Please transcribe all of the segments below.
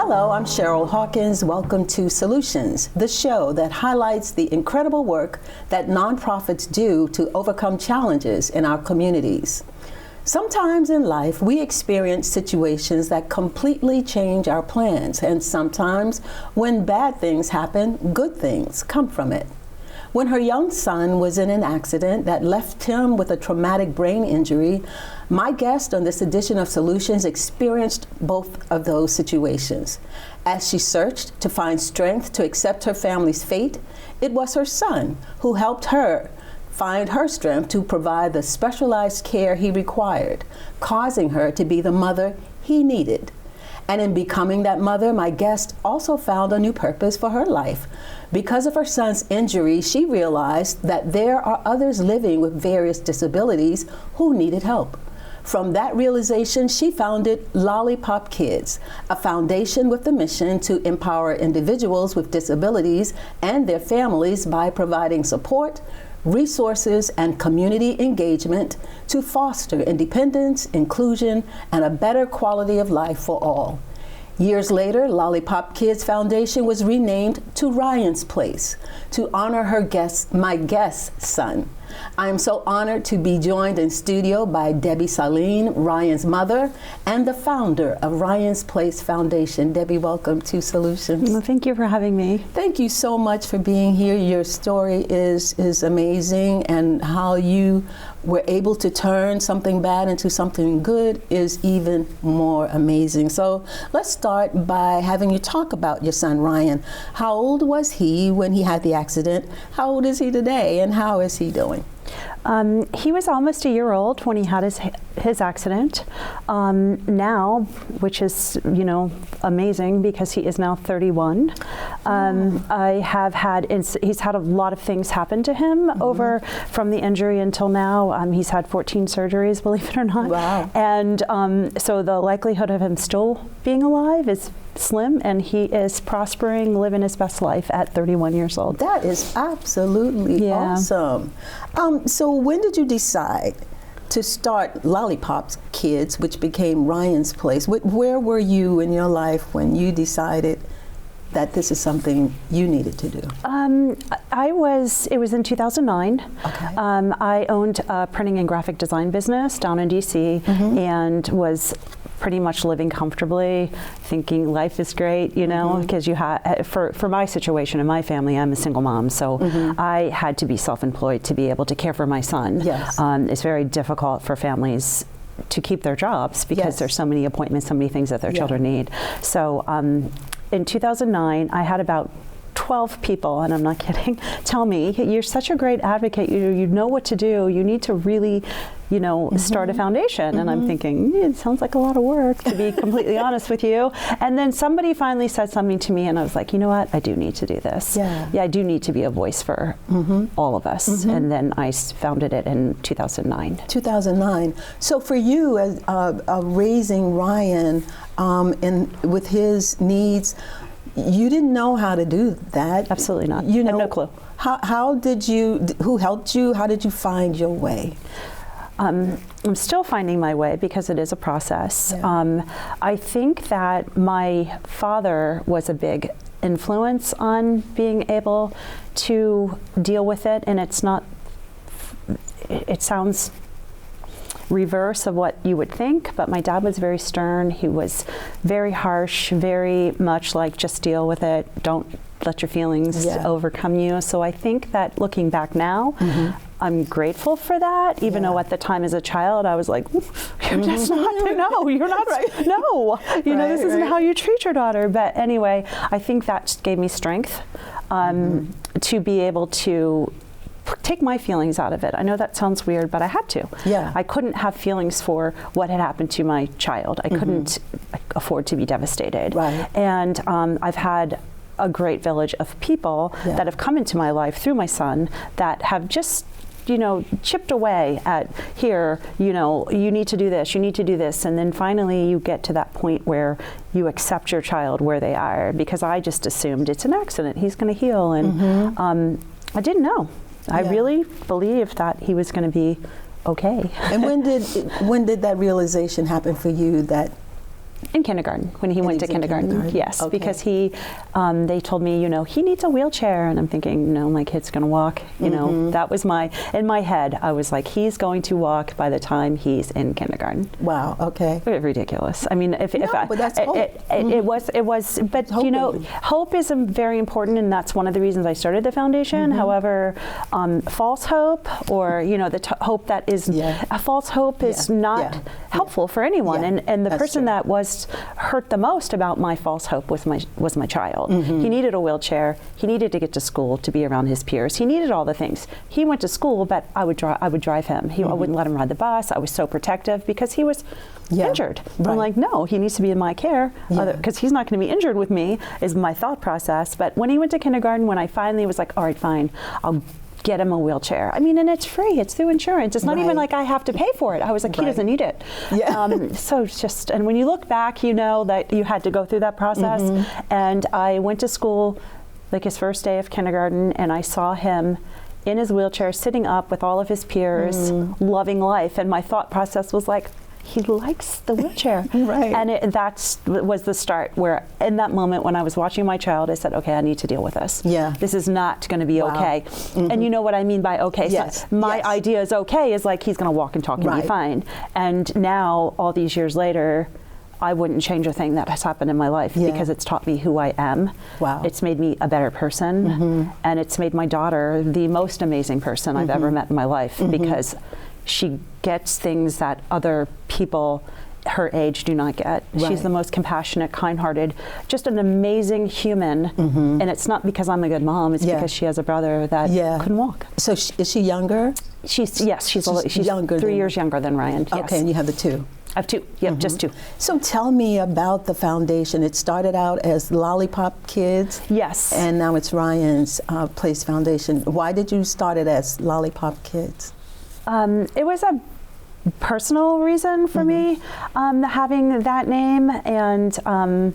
Hello, I'm Cheryl Hawkins. Welcome to Solutions, the show that highlights the incredible work that nonprofits do to overcome challenges in our communities. Sometimes in life, we experience situations that completely change our plans, and sometimes when bad things happen, good things come from it. When her young son was in an accident that left him with a traumatic brain injury, my guest on this edition of Solutions experienced both of those situations. As she searched to find strength to accept her family's fate, it was her son who helped her find her strength to provide the specialized care he required, causing her to be the mother he needed. And in becoming that mother, my guest also found a new purpose for her life. Because of her son's injury, she realized that there are others living with various disabilities who needed help. From that realization, she founded Lollipop Kids, a foundation with the mission to empower individuals with disabilities and their families by providing support, resources, and community engagement to foster independence, inclusion, and a better quality of life for all. Years later, Lollipop Kids Foundation was renamed to Ryan's Place to honor my guest's son. I am so honored to be joined in studio by Debbie Sahlin, Ryan's mother, and the founder of Ryan's Place Foundation. Debbie, welcome to Solutions. Well, thank you for having me. Thank you so much for being here. Your story is amazing, and how you were able to turn something bad into something good is even more amazing. So let's start by having you talk about your son, Ryan. How old was he when he had the accident? How old is he today, and how is he doing? He was almost a year old when he had his accident. Now, which is, amazing because he is now 31. I have had, he's had a lot of things happen to him over from the injury until now. He's had 14 surgeries, believe it or not. Wow. And so the likelihood of him still being alive is slim, and he is prospering, living his best life at 31 years old. That is absolutely awesome. So when did you decide to start Lollipop Kids, which became Ryan's Place? Where were you in your life when you decided that this is something you needed to do? It was in 2009. Okay. I owned a printing and graphic design business down in DC, and was pretty much living comfortably, thinking life is great, because you had, for my situation in my family, I'm a single mom, so I had to be self-employed to be able to care for my son. Yes. It's very difficult for families to keep their jobs because there's so many appointments, so many things that their children need. So in 2009, I had about 12 people, and I'm not kidding, tell me, you're such a great advocate, you know what to do, you need to really, start a foundation. And I'm thinking, it sounds like a lot of work, to be completely honest with you. And then somebody finally said something to me, and I was like, you know what, I do need to do this. Yeah, I do need to be a voice for all of us. And then I founded it in 2009. 2009. So for you, as raising Ryan with his needs, you didn't know how to do that. Absolutely not. I had no clue. How did you, who helped you? How did you find your way? I'm still finding my way because it is a process. Yeah. I think that my father was a big influence on being able to deal with it, and it sounds reverse of what you would think, but my dad was very stern. He was very harsh, very much like, just deal with it, don't let your feelings overcome you. So I think that looking back now, I'm grateful for that, even though at the time as a child I was like, you're just not, no, you're not, no, this isn't how you treat your daughter. But anyway, I think that gave me strength to be able to take my feelings out of it. I know that sounds weird, but I had to. Yeah. I couldn't have feelings for what had happened to my child. I couldn't afford to be devastated. Right. And I've had a great village of people that have come into my life through my son that have just chipped away at, here, you need to do this, you need to do this. And then finally you get to that point where you accept your child where they are, because I just assumed it's an accident, he's going to heal. And I didn't know. I really believed that he was going to be okay. And when did that realization happen for you that In kindergarten, when he went to kindergarten. Yes, okay. because they told me, he needs a wheelchair, and I'm thinking, no, my kid's going to walk. That was in my head, I was like, he's going to walk by the time he's in kindergarten. Wow. Okay. Ridiculous. I mean, but that's hope. It was, but hope is very important, and that's one of the reasons I started the foundation. However, false hope, or the hope that is a false hope is not helpful for anyone. And the person that was hurt the most about my false hope was my child. He needed a wheelchair. He needed to get to school, to be around his peers. He needed all the things. He went to school, but I would drive him. I wouldn't let him ride the bus. I was so protective because he was injured. Right. I'm like, no, he needs to be in my care because he's not going to be injured with me, is my thought process. But when he went to kindergarten, when I finally was like, all right, fine, I'll get him a wheelchair. I mean, and it's free. It's through insurance. It's not even like I have to pay for it. I was like, he doesn't need it. Yeah. So it's just, and when you look back, you know that you had to go through that process. And I went to school, like his first day of kindergarten, and I saw him in his wheelchair, sitting up with all of his peers, loving life. And my thought process was like, he likes the wheelchair. And that was the start where, in that moment when I was watching my child, I said, okay, I need to deal with this. This is not going to be okay. And you know what I mean by okay? Yes. So my idea is okay is like he's going to walk and talk and be fine. And now, all these years later, I wouldn't change a thing that has happened in my life because it's taught me who I am. Wow. It's made me a better person. And it's made my daughter the most amazing person I've ever met in my life because she gets things that other people her age do not get. She's the most compassionate, kind-hearted, just an amazing human. And it's not because I'm a good mom, it's because she has a brother that couldn't walk. So is she younger? She's younger 3 years younger than Ryan. Okay, and you have the two. I have two. Yep, just two. So tell me about the foundation. It started out as Lollipop Kids. Yes. And now it's Ryan's Place Foundation. Why did you start it as Lollipop Kids? It was a personal reason for me having that name, and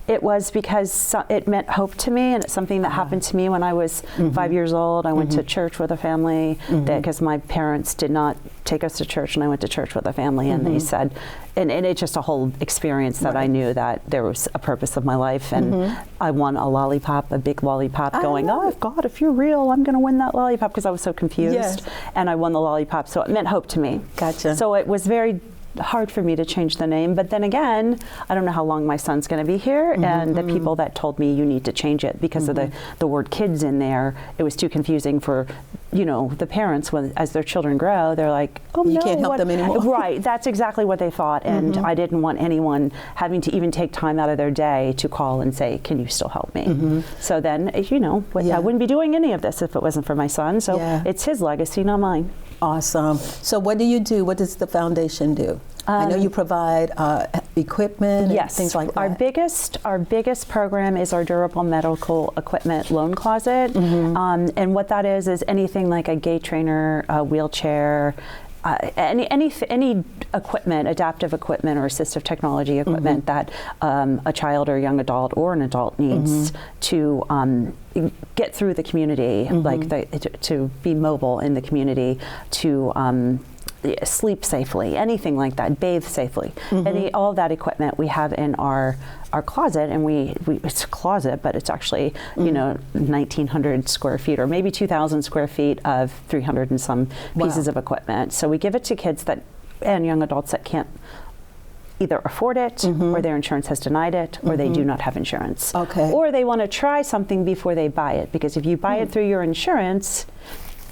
it was because it meant hope to me, and it's something that happened to me when I was 5 years old. I went to church with a family because my parents did not take us to church, and I went to church with a family, and they said, and it's just a whole experience that I knew that there was a purpose of my life, and I won a lollipop, a big lollipop, going, oh God, if you're real, I'm going to win that lollipop, because I was so confused, and I won the lollipop, so it meant hope to me. Gotcha. So it was very hard for me to change the name, but then again, I don't know how long my son's going to be here, and the people that told me you need to change it because of the word kids in there, it was too confusing for the parents. When as their children grow, they're like, oh you no, can't help them anymore. Right, that's exactly what they thought, and I didn't want anyone having to even take time out of their day to call and say, can you still help me? So then, I wouldn't be doing any of this if it wasn't for my son, so it's his legacy, not mine. Awesome. So what do you do? What does the foundation do? I know you provide equipment and things like that. Our biggest program is our durable medical equipment loan closet. And what that is anything like a gait trainer, a wheelchair, any equipment, adaptive equipment or assistive technology equipment that a child or young adult or an adult needs to get through the community, to be mobile in the community, to sleep safely, anything like that, bathe safely. All of that equipment we have in our closet, and we it's a closet, but it's actually 1,900 square feet or maybe 2,000 square feet of 300 and some pieces of equipment. So we give it to kids and young adults that can't either afford it, or their insurance has denied it, or they do not have insurance. Or they want to try something before they buy it, because if you buy it through your insurance,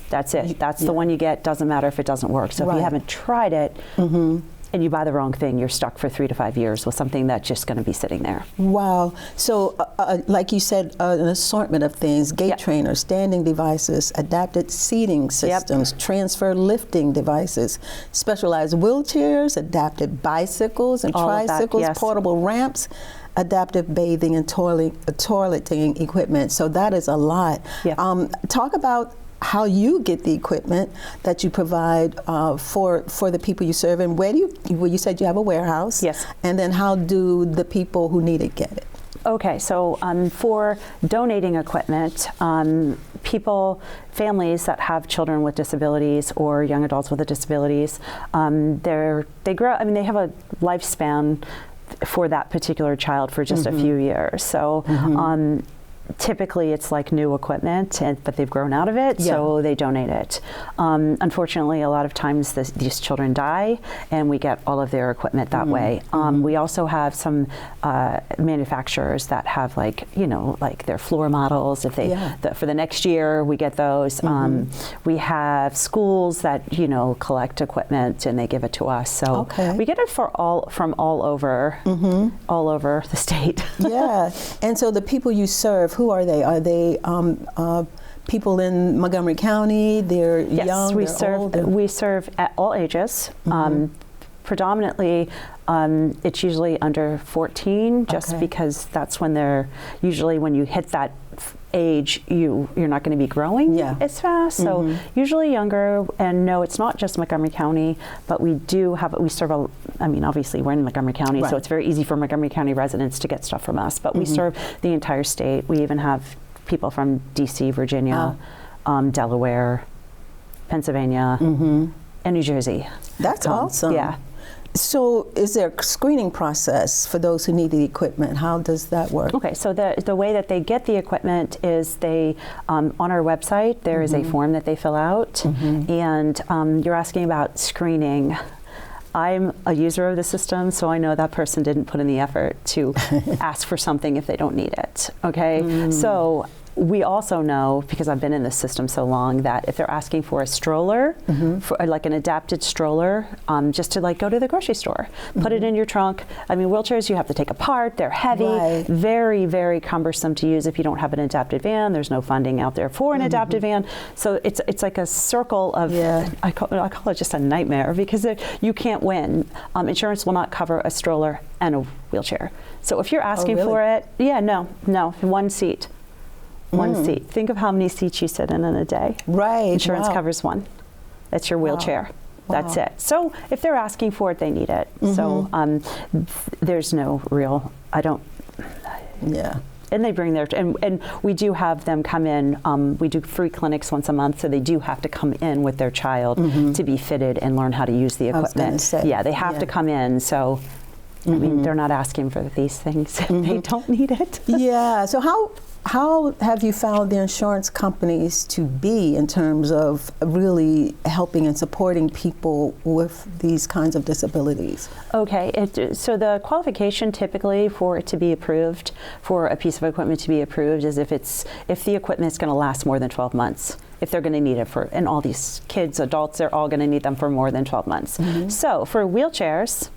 that's it. That's the one you get. Doesn't matter if it doesn't work. So if you haven't tried it and you buy the wrong thing, you're stuck for 3 to 5 years with something that's just going to be sitting there. Wow. So like you said, an assortment of things, gait trainers, standing devices, adapted seating systems, transfer lifting devices, specialized wheelchairs, adapted bicycles and tricycles, portable ramps, adaptive bathing and toileting equipment. So that is a lot. Talk about how you get the equipment that you provide for the people you serve, and where you said you have a warehouse. Yes. And then how do the people who need it get it? Okay, so for donating equipment, families that have children with disabilities or young adults with disabilities, they grow. I mean, they have a lifespan for that particular child for just a few years. So typically it's like new equipment, but they've grown out of it, so they donate it. Unfortunately, a lot of times these children die, and we get all of their equipment that way. We also have some manufacturers that have like their floor models. If they for the next year, we get those. We have schools that collect equipment and they give it to us. So we get it from all over the state. Yeah, and so the people you serve, who are they? Are they people in Montgomery County? They're young, they're old? We serve at all ages. Predominantly, it's usually under 14, just because that's when when you hit that age, you're not going to be growing as fast. So usually younger. And no, it's not just Montgomery County, but we serve obviously we're in Montgomery County, so it's very easy for Montgomery County residents to get stuff from us, but we serve the entire state. We even have people from DC, Virginia, Delaware, Pennsylvania, and New Jersey. That's awesome. Yeah. So is there a screening process for those who need the equipment? How does that work? Okay, so the way that they get the equipment is they, on our website, there is a form that they fill out, and you're asking about screening. I'm a user of the system, so I know that person didn't put in the effort to ask for something if they don't need it, okay? So we also know, because I've been in this system so long, that if they're asking for a stroller, for like an adapted stroller, just to go to the grocery store, put it in your trunk. I mean, wheelchairs you have to take apart, they're heavy, very, very cumbersome to use if you don't have an adapted van. There's no funding out there for an adapted van. So it's like a circle of, I call it just a nightmare, because you can't win. Insurance will not cover a stroller and a wheelchair. So if you're asking for it, no, one seat. One seat. Think of how many seats you sit in a day. Right. Insurance covers one. That's your wheelchair. That's it. So if they're asking for it, they need it. So there's no real, and they bring and we do have them come in. We do free clinics once a month, so they do have to come in with their child to be fitted and learn how to use the equipment. They have to come in. So I mean, they're not asking for these things if they don't need it. So how have you found the insurance companies to be in terms of really helping and supporting people with these kinds of disabilities? Okay, so the qualification typically for it to be approved, for a piece of equipment to be approved, is if the equipment is going to last more than 12 months. If they're going to need it and all these kids, adults, they're all going to need them for more than 12 months. So for wheelchairs,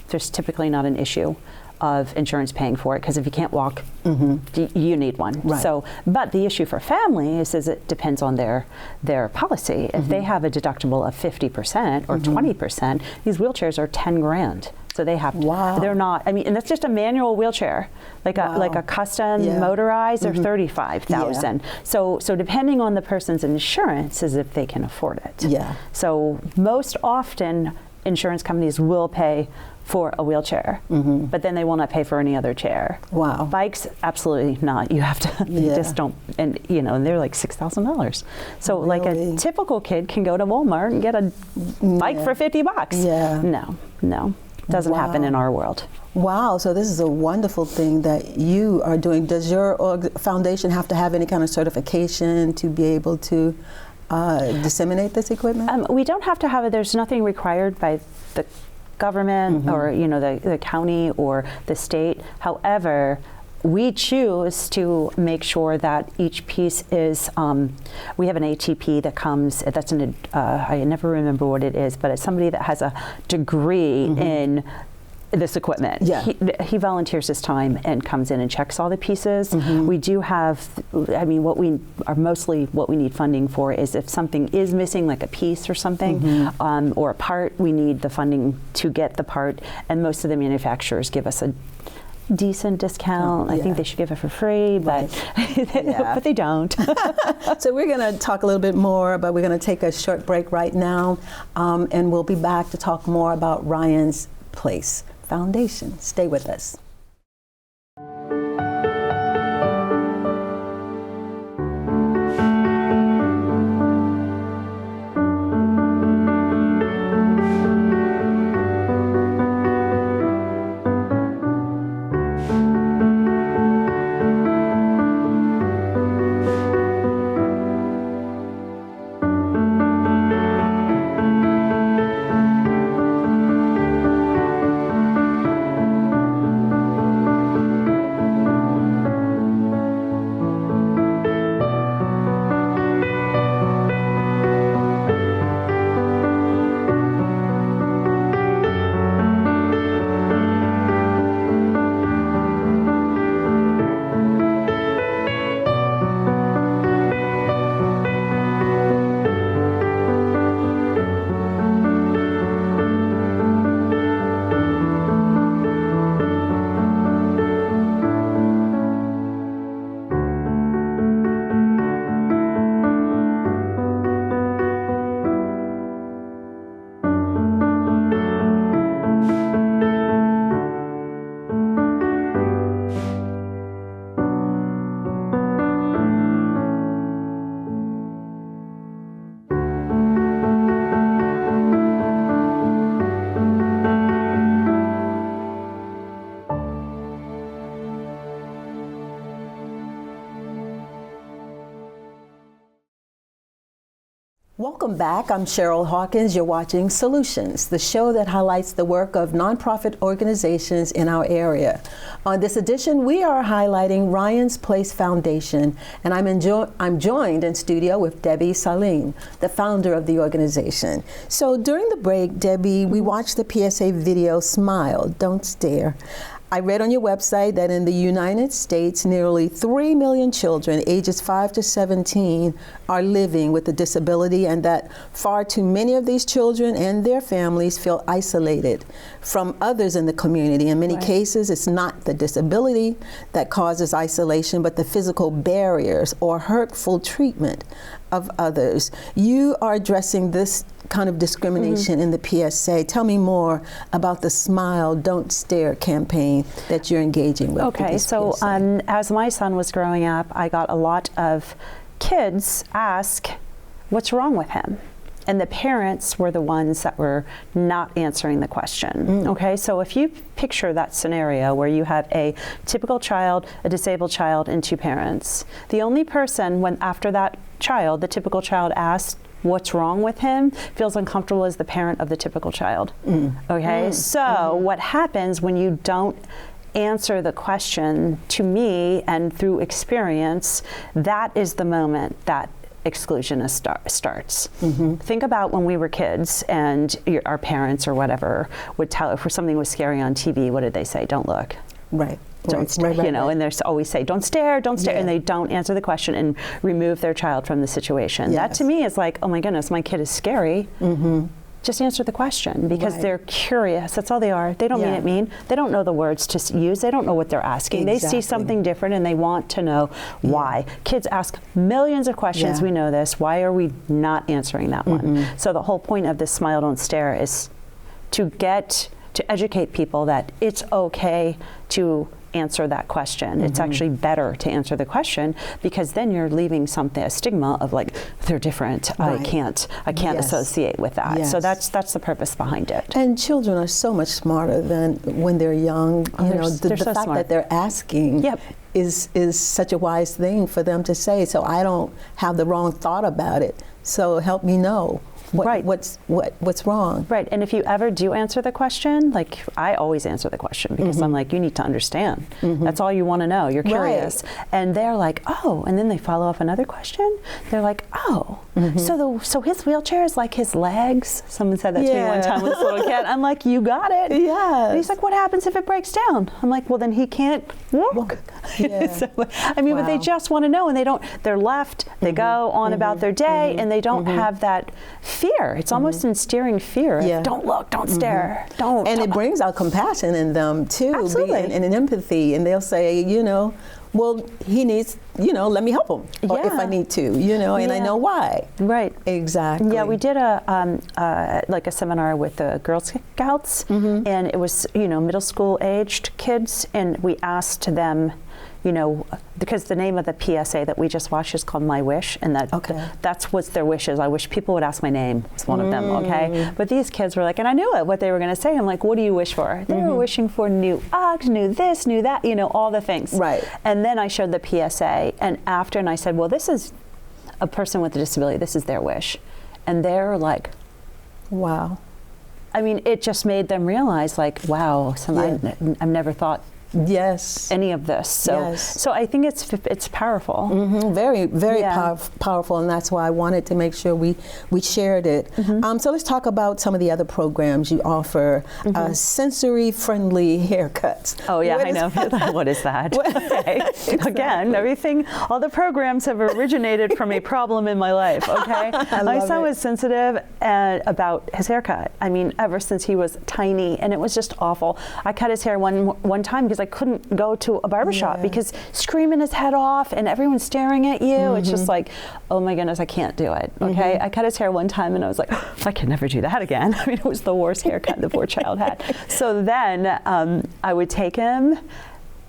there's typically not an issue of insurance paying for it, because if you can't walk, you need one. So, but the issue for families is it depends on their policy. If they have a deductible of 50% or 20%, these wheelchairs are 10 grand. So they have to, they're not, and that's just a manual wheelchair. Like a custom motorized, they're 35,000. So depending on the person's insurance is if they can afford it. So most often insurance companies will pay for a wheelchair, but then they will not pay for any other chair. Bikes, absolutely not. You have to, they just don't, and they're like $6,000. So like a typical kid can go to Walmart and get a bike for $50. No, doesn't happen in our world. Wow, so this is a wonderful thing that you are doing. Does your foundation have to have any kind of certification to be able to disseminate this equipment? We don't have to have it. There's nothing required by the government or the county or the state. However, we choose to make sure that each piece is, we have an ATP that comes, that's I never remember what it is, but it's somebody that has a degree in this equipment. He volunteers his time and comes in and checks all the pieces. We do have, what we need funding for is if something is missing, like a piece or something, or a part, we need the funding to get the part, and most of the manufacturers give us a decent discount. I think they should give it for free, but but they don't. So we're going to talk a little bit more, but we're going to take a short break right now, and we'll be back to talk more about Ryan's Place Foundation. Stay with us. Welcome back. I'm Cheryl Hawkins. You're watching Solutions, the show that highlights the work of nonprofit organizations in our area. On this edition, we are highlighting Ryan's Place Foundation, and I'm joined in studio with Debbie Sahlin, the founder of the organization. So during the break, Debbie, we watched the PSA video, Smile, Don't Stare. I read on your website that in the United States, nearly 3 million children ages 5 to 17 are living with a disability, and that far too many of these children and their families feel isolated from others in the community. In many cases, it's not the disability that causes isolation, but the physical barriers or hurtful treatment of others. You are addressing this kind of discrimination in the PSA. Tell me more about the Smile, Don't Stare campaign that you're engaging with. Okay, so as my son was growing up, I got a lot of kids ask, what's wrong with him? And the parents were the ones that were not answering the question. Okay, so if you picture that scenario where you have a typical child, a disabled child, and two parents, the only person when after that child, the typical child asked, what's wrong with him, feels uncomfortable as the parent of the typical child. Okay, so what happens when you don't answer the question, to me and through experience, that is the moment that exclusion starts. Think about when we were kids and our parents or whatever would tell, if something was scary on TV, what did they say? Don't look. Right. Don't stare, you know, and they always say, don't stare, and they don't answer the question and remove their child from the situation. That to me is like, oh my goodness, my kid is scary. Just answer the question, because they're curious. That's all they are. They don't mean it mean. They don't know the words to use. They don't know what they're asking. They see something different and they want to know why. Kids ask millions of questions. We know this. Why are we not answering that one? So the whole point of this Smile, Don't Stare is to educate people that it's okay to answer that question. It's actually better to answer the question, because then you're leaving a stigma of like, they're different. I can't associate with that. So that's the purpose behind it. And children are so much smarter than when they're young. You know, the so fact that they're asking is such a wise thing for them to say. So I don't have the wrong thought about it. So help me know. What's wrong? Right, and if you ever do answer the question, like I always answer the question, because I'm like, you need to understand. That's all you want to know. You're curious, and they're like, oh, and then they follow up another question. They're like, oh, so his wheelchair is like his legs. Someone said that to me one time with this little kid. I'm like, you got it. And he's like, what happens if it breaks down? I'm like, well, then he can't walk. So, I mean, but they just want to know, and they don't. They're left. They go on about their day, and they don't have that fear. It's almost instilling fear. Don't look, don't stare, don't. And it brings out compassion in them too. Absolutely. And an empathy. And they'll say, you know, well, he needs, you know, let me help him if I need to, you know, and I know why. Right. Exactly. Yeah, we did like a seminar with the Girl Scouts, and it was, you know, middle school aged kids, and we asked them, you know, because the name of the PSA that we just watched is called My Wish, and that's what their wish is. I wish people would ask my name. It's one of them, okay? But these kids were like, and I knew it, what they were going to say. I'm like, what do you wish for? They were wishing for new Uggs, new this, new that, you know, all the things. Right. And then I showed the PSA, and I said, well, this is a person with a disability. This is their wish. And they're like, wow. I mean, it just made them realize, like, wow, I've never thought any of this. So I think it's powerful. Very, very powerful, and that's why I wanted to make sure we shared it. So let's talk about some of the other programs you offer. Sensory-friendly haircuts. Oh yeah, I know. What is that? Okay. Again, all the programs have originated from a problem in my life. Okay, my son was sensitive about his haircut. I mean, ever since he was tiny, and it was just awful. I cut his hair one time because I couldn't go to a barbershop because screaming his head off and everyone's staring at you. It's just like, oh my goodness, I can't do it. Okay, I cut his hair one time and I was like, I can never do that again. I mean, it was the worst haircut the poor child had. So then I would take him,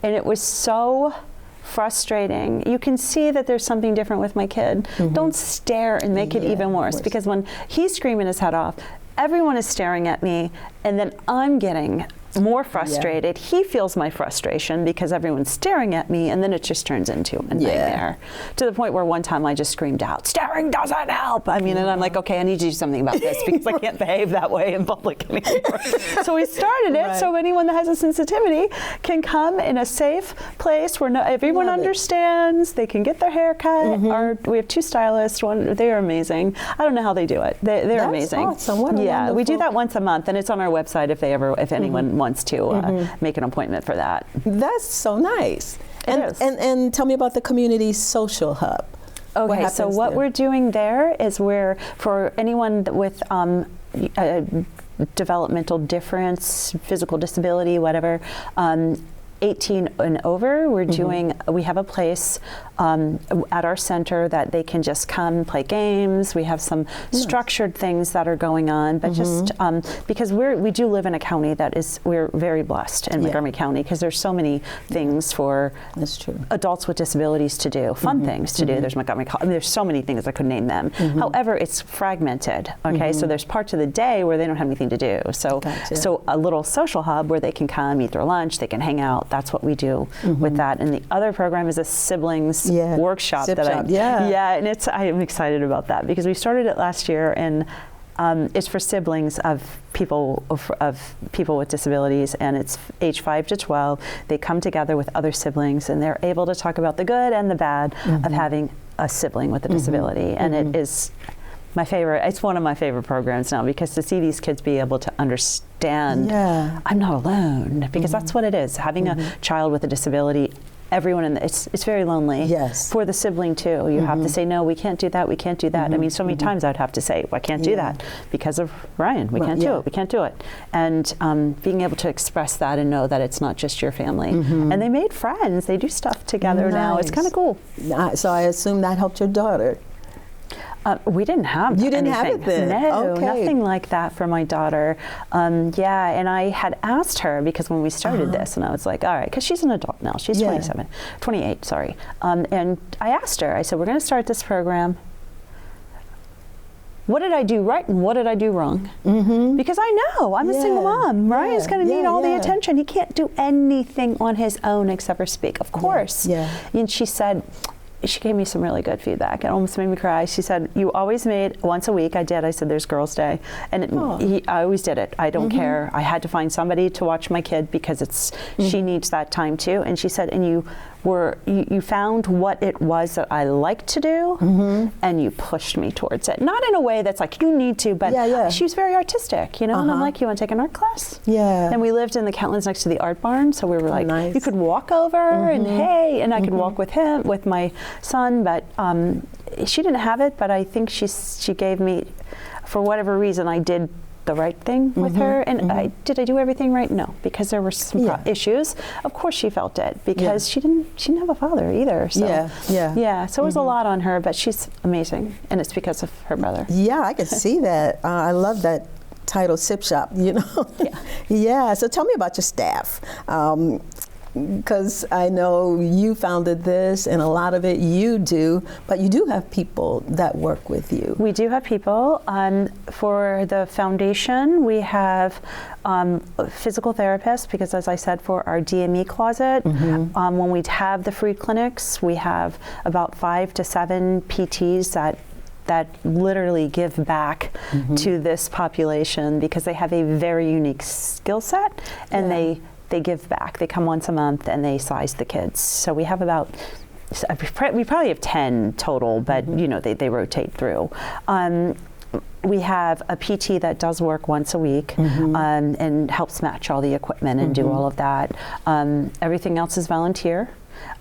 and it was so frustrating. You can see that there's something different with my kid. Don't stare and make it even worse, because when he's screaming his head off, everyone is staring at me, and then I'm getting more frustrated. He feels my frustration because everyone's staring at me, and then it just turns into a nightmare. To the point where one time I just screamed out, "Staring doesn't help!" I mean, and I'm like, okay, I need to do something about this because I can't behave that way in public anymore. So we started it so anyone that has a sensitivity can come in a safe place where everyone understands. They can get their hair cut. We have 2 stylists. They are amazing. I don't know how they do it. They're amazing. Awesome. What yeah, we do that once a month, and it's on our website if anyone wants to make an appointment for that. That's so nice. And tell me about the community social hub. Okay, so what we're doing there is for anyone with developmental difference, physical disability, whatever, 18 and over, we have a place at our center that they can just come play games. We have some structured things that are going on, but just because we do live in a county we're very blessed in Montgomery County, because there's so many things for adults with disabilities to do, fun things to do. There's Montgomery County, there's so many things, I could name them. However, it's fragmented, okay? So there's parts of the day where they don't have anything to do. So a little social hub where they can come, eat their lunch, they can hang out. That's what we do with that. And the other program is a siblings workship and I'm excited about that because we started it last year, and it's for siblings of people with disabilities, and it's age 5 to 12. They come together with other siblings, and they're able to talk about the good and the bad of having a sibling with a disability. And it is my favorite. It's one of my favorite programs now, because to see these kids be able to understand I'm not alone, because that's what it is. Having a child with a disability, everyone it's very lonely. Yes. For the sibling too. You have to say, no, we can't do that, we can't do that. I mean, so many times I'd have to say, well, I can't do that because of Ryan. We can't do it. We can't do it. And being able to express that and know that it's not just your family. And they made friends. They do stuff together now. It's kind of cool. So I assume that helped your daughter. We didn't have You didn't have it then? No, nothing like that for my daughter. And I had asked her, because when we started this, and I was like, all right, because she's an adult now. She's 28, sorry. And I asked her, I said, we're going to start this program. What did I do right and what did I do wrong? Because I know, I'm a single mom. Ryan's going to need all the attention. He can't do anything on his own except for speak, of course. And she said, she gave me some really good feedback. It almost made me cry. She said, you always made once a week. I did. I said, there's Girls' Day. And I always did it. I don't care. I had to find somebody to watch my kid because she needs that time too. And she said, and you found what it was that I liked to do, and you pushed me towards it. Not in a way that's like, you need to, but she was very artistic, you know, and I'm like, you want to take an art class? And we lived in the Catlins next to the art barn, so we were like, you could walk over and hey, and I could walk with him, with my son, but she didn't have it, but I think she gave me, for whatever reason, I did the right thing with her. And did I do everything right? No, because there were some issues. Of course she felt it, because she didn't have a father either. So so it was a lot on her, but she's amazing, and it's because of her brother. Yeah, I can see that. I love that title, Sip Shop, you know. So tell me about your staff. Because I know you founded this, and a lot of it you do, but you do have people that work with you. We do have people. For the foundation, we have physical therapists, because as I said, for our DME closet, when we have the free clinics, we have about 5 to 7 PTs that literally give back to this population, because they have a very unique skill set, and they give back. They come once a month and they size the kids. So we have we probably have 10 total, but you know, they rotate through. We have a PT that does work once a week and helps match all the equipment and do all of that. Everything else is volunteer.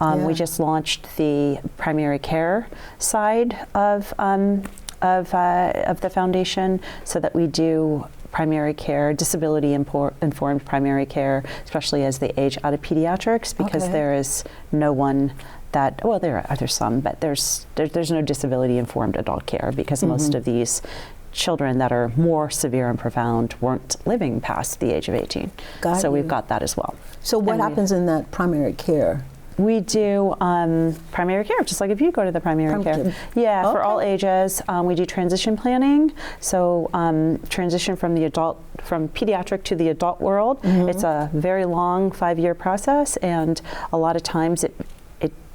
We just launched the primary care side of the foundation, so that we do primary care, disability-informed primary care, especially as they age out of pediatrics, because there is no one that, well, there's some, but there's no disability-informed adult care, because most of these children that are more severe and profound weren't living past the age of 18. So we've got that as well. So what happens in that primary care? We do primary care, just like if you go to the primary care. For all ages. We do transition planning, so transition from the adult from pediatric to the adult world. It's a very long 5-year process, and a lot of times it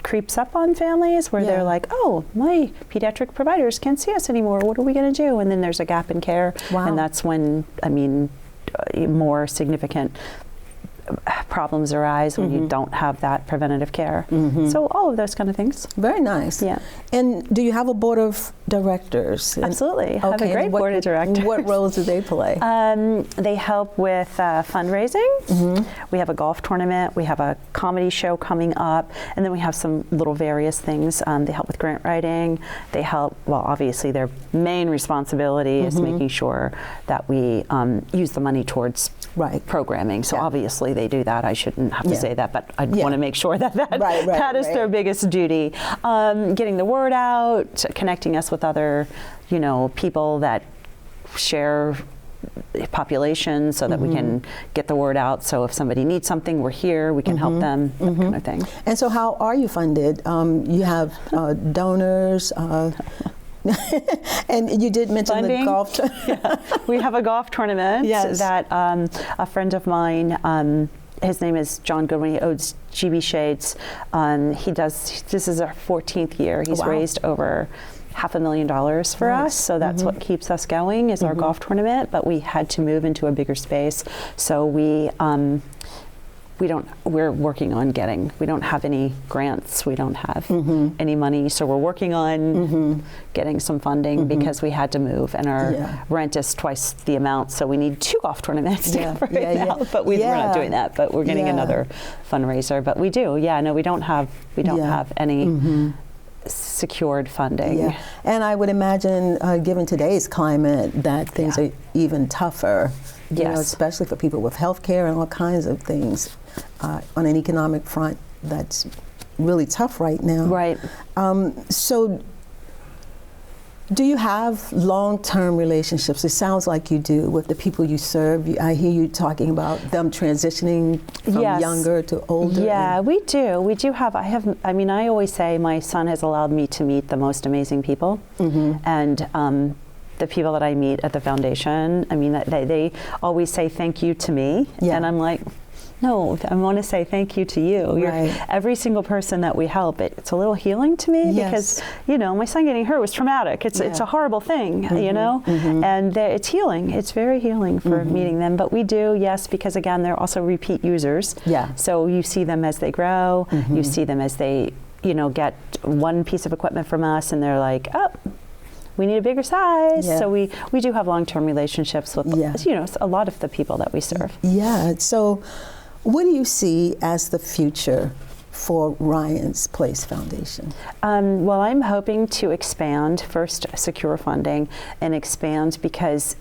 creeps up on families where they're like, oh, my pediatric providers can't see us anymore. What are we going to do? And then there's a gap in care. And that's when, more significant problems arise when you don't have that preventative care. So all of those kind of things. Very nice. Yeah. And do you have a board of directors? Absolutely. I have a great board of directors. What roles do they play? They help with fundraising. We have a golf tournament. We have a comedy show coming up. And then we have some little various things. They help with grant writing. They help, well, obviously their main responsibility is making sure that we use the money towards programming. So obviously they do that. I shouldn't have to say that, but I want to make sure that that is their biggest duty. Getting the word out, connecting us with other, people that share population so that we can get the word out. So if somebody needs something, we're here, we can help them, that kind of thing. And so how are you funded? You have donors, and you did mention the golf tournament. We have a golf tournament that a friend of mine, his name is John Goodwin, he owns GB Shades. This is our 14th year. He's raised over $500,000 for us, so that's what keeps us going is our golf tournament, but we had to move into a bigger space. So we're working on we don't have any grants, we don't have any money, so we're working on getting some funding because we had to move, and our rent is twice the amount, so we need 2 golf tournaments now. But we're not doing that, but we're getting another fundraiser. But we do, we don't have any secured funding. And I would imagine, given today's climate, that things are even tougher, especially for people with health care and all kinds of things on an economic front. That's really tough right now. Right. So do you have long-term relationships? It sounds like you do with the people you serve. I hear you talking about them transitioning from younger to older. Yeah, we do. We do have, I always say my son has allowed me to meet the most amazing people. And the people that I meet at the foundation, they always say thank you to me. And I'm like, no, I want to say thank you to you. Every single person that we help, it's a little healing to me because, my son getting hurt was traumatic. It's a horrible thing, and it's healing. It's very healing for meeting them. But we do, because again, they're also repeat users. So you see them as they grow. You see them as they, get one piece of equipment from us and they're like, oh, we need a bigger size. So we do have long-term relationships with, a lot of the people that we serve. So what do you see as the future for Ryan's Place Foundation? Well, I'm hoping to expand, first secure funding, and expand because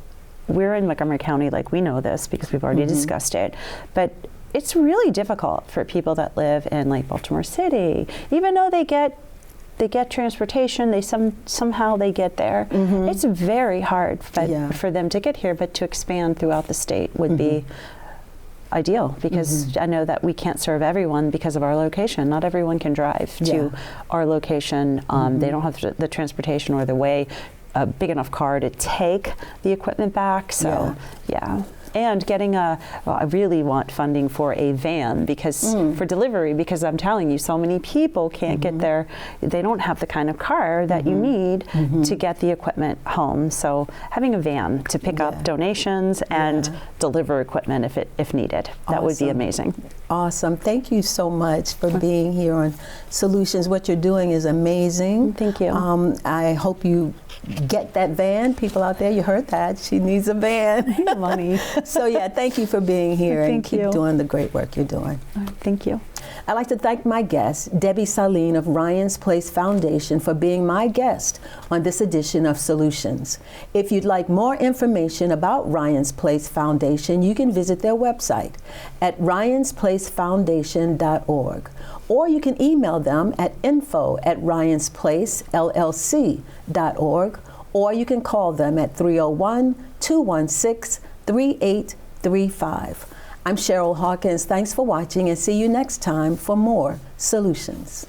we're in Montgomery County, we know this because we've already discussed it, but it's really difficult for people that live in Baltimore City, even though they get transportation, somehow they get there. It's very hard for them to get here, but to expand throughout the state would be ideal because I know that we can't serve everyone because of our location. Not everyone can drive to our location. They don't have the transportation or the way, a big enough car to take the equipment back. So, And getting I really want funding for a van because for delivery, because I'm telling you, so many people can't get there. They don't have the kind of car that you need to get the equipment home. So having a van to pick up donations and deliver equipment if needed, that would be amazing. Awesome. Thank you so much for being here on Solutions. What you're doing is amazing. Thank you. I hope you get that van. People out there, you heard that. She needs a van. Money. So thank you for being here and keep doing the great work you're doing. Thank you. I'd like to thank my guest, Debbie Sahlin of Ryan's Place Foundation, for being my guest on this edition of Solutions. If you'd like more information about Ryan's Place Foundation, you can visit their website at ryansplacefoundation.org, or you can email them at info@ryansplacellc.org, or you can call them at 301-216-3835. I'm Cheryl Hawkins. Thanks for watching, and see you next time for more Solutions.